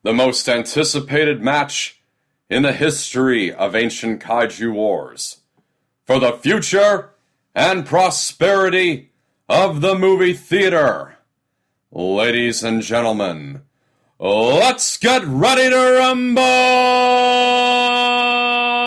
the most anticipated match in the history of ancient kaiju wars, for the future and prosperity of the movie theater. Ladies and gentlemen, let's get ready to rumble!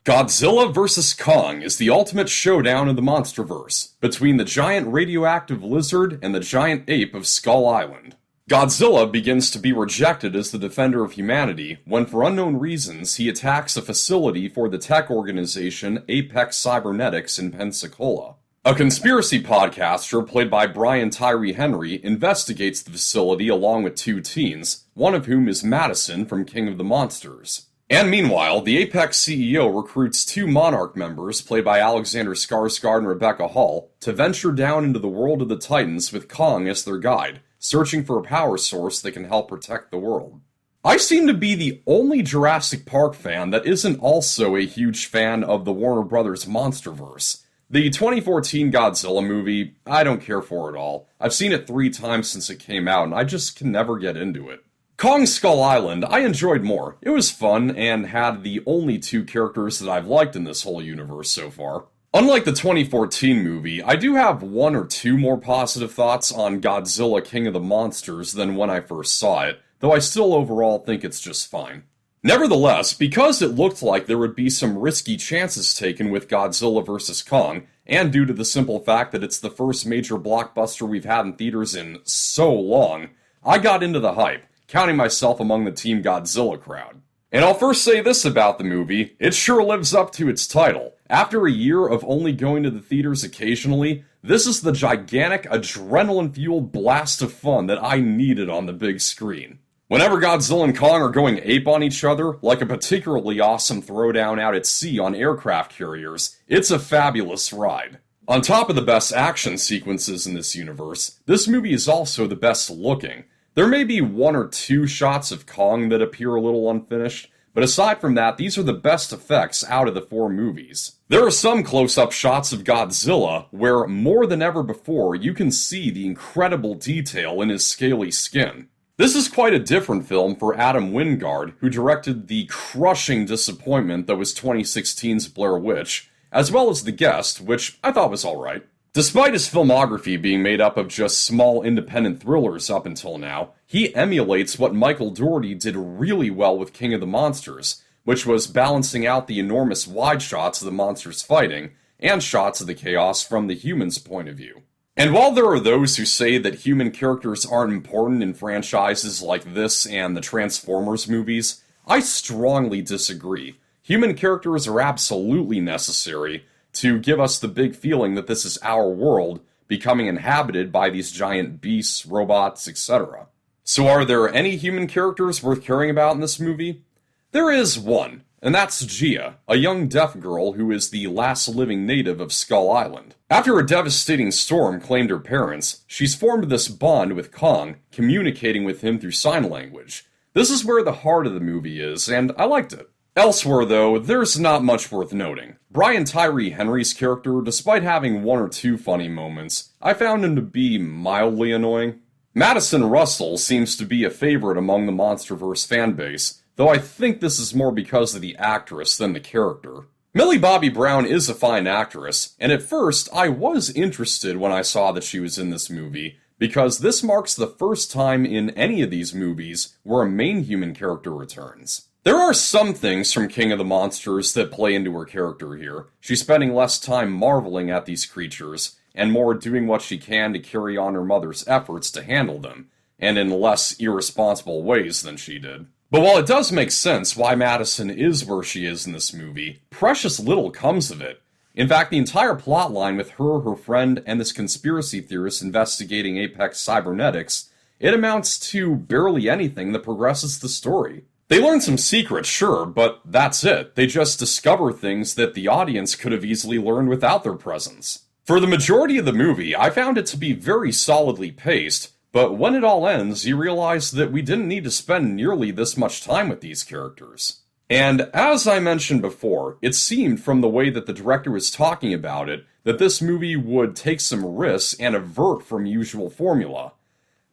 Godzilla vs. Kong is the ultimate showdown in the monsterverse, between the giant radioactive lizard and the giant ape of Skull Island. Godzilla begins to be rejected as the defender of humanity when, for unknown reasons, he attacks a facility for the tech organization Apex Cybernetics in Pensacola. A conspiracy podcaster, played by Brian Tyree Henry, investigates the facility along with two teens, one of whom is Madison from King of the Monsters. And meanwhile, the Apex CEO recruits two Monarch members, played by Alexander Skarsgård and Rebecca Hall, to venture down into the world of the Titans with Kong as their guide, searching for a power source that can help protect the world. I seem to be the only Jurassic Park fan that isn't also a huge fan of the Warner Brothers Monsterverse. The 2014 Godzilla movie, I don't care for at all. I've seen it 3 times since it came out, and I just can never get into it. Kong Skull Island, I enjoyed more. It was fun, and had the only 2 characters that I've liked in this whole universe so far. Unlike the 2014 movie, I do have 1 or 2 more positive thoughts on Godzilla King of the Monsters than when I first saw it, though I still overall think it's just fine. Nevertheless, because it looked like there would be some risky chances taken with Godzilla vs. Kong, and due to the simple fact that it's the first major blockbuster we've had in theaters in so long, I got into the hype, counting myself among the Team Godzilla crowd. And I'll first say this about the movie, it sure lives up to its title. After a year of only going to the theaters occasionally, this is the gigantic, adrenaline-fueled blast of fun that I needed on the big screen. Whenever Godzilla and Kong are going ape on each other, like a particularly awesome throwdown out at sea on aircraft carriers, it's a fabulous ride. On top of the best action sequences in this universe, this movie is also the best looking. There may be 1 or 2 shots of Kong that appear a little unfinished, but aside from that, these are the best effects out of the 4 movies. There are some close-up shots of Godzilla where, more than ever before, you can see the incredible detail in his scaly skin. This is quite a different film for Adam Wingard, who directed the crushing disappointment that was 2016's Blair Witch, as well as The Guest, which I thought was alright. Despite his filmography being made up of just small independent thrillers up until now, he emulates what Michael Dougherty did really well with King of the Monsters, which was balancing out the enormous wide shots of the monsters fighting, and shots of the chaos from the humans' point of view. And while there are those who say that human characters aren't important in franchises like this and the Transformers movies, I strongly disagree. Human characters are absolutely necessary to give us the big feeling that this is our world, becoming inhabited by these giant beasts, robots, etc. So are there any human characters worth caring about in this movie? There is one, and that's Gia, a young deaf girl who is the last living native of Skull Island. After a devastating storm claimed her parents, she's formed this bond with Kong, communicating with him through sign language. This is where the heart of the movie is, and I liked it. Elsewhere, though, there's not much worth noting. Brian Tyree Henry's character, despite having 1 or 2 funny moments, I found him to be mildly annoying. Madison Russell seems to be a favorite among the Monsterverse fanbase, though I think this is more because of the actress than the character. Millie Bobby Brown is a fine actress, and at first I was interested when I saw that she was in this movie, because this marks the first time in any of these movies where a main human character returns. There are some things from King of the Monsters that play into her character here. She's spending less time marveling at these creatures, and more doing what she can to carry on her mother's efforts to handle them, and in less irresponsible ways than she did. But while it does make sense why Madison is where she is in this movie, precious little comes of it. In fact, the entire plotline with her friend, and this conspiracy theorist investigating Apex Cybernetics, it amounts to barely anything that progresses the story. They learn some secrets, sure, but that's it. They just discover things that the audience could have easily learned without their presence. For the majority of the movie, I found it to be very solidly paced, but when it all ends, you realize that we didn't need to spend nearly this much time with these characters. And as I mentioned before, it seemed from the way that the director was talking about it that this movie would take some risks and avert from usual formula.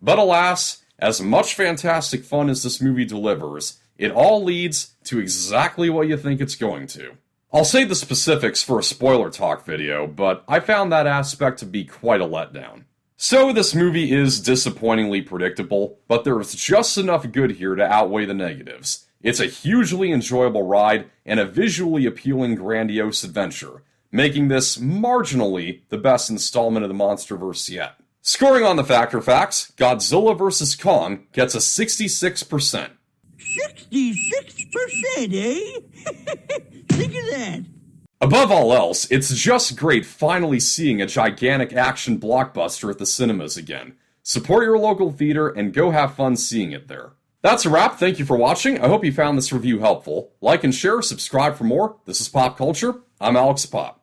But alas, As much fantastic fun as this movie delivers, it all leads to exactly what you think it's going to. I'll save the specifics for a spoiler talk video, but I found that aspect to be quite a letdown. So this movie is disappointingly predictable, but there's just enough good here to outweigh the negatives. It's a hugely enjoyable ride and a visually appealing, grandiose adventure, making this marginally the best installment of the MonsterVerse yet. Scoring on the Factor Facts, Godzilla vs. Kong gets a 66%. 66%, eh? Think of that. Above all else, it's just great finally seeing a gigantic action blockbuster at the cinemas again. Support your local theater and go have fun seeing it there. That's a wrap. Thank you for watching. I hope you found this review helpful. Like and share, subscribe for more. This is Pop Culture. I'm Alex Pop.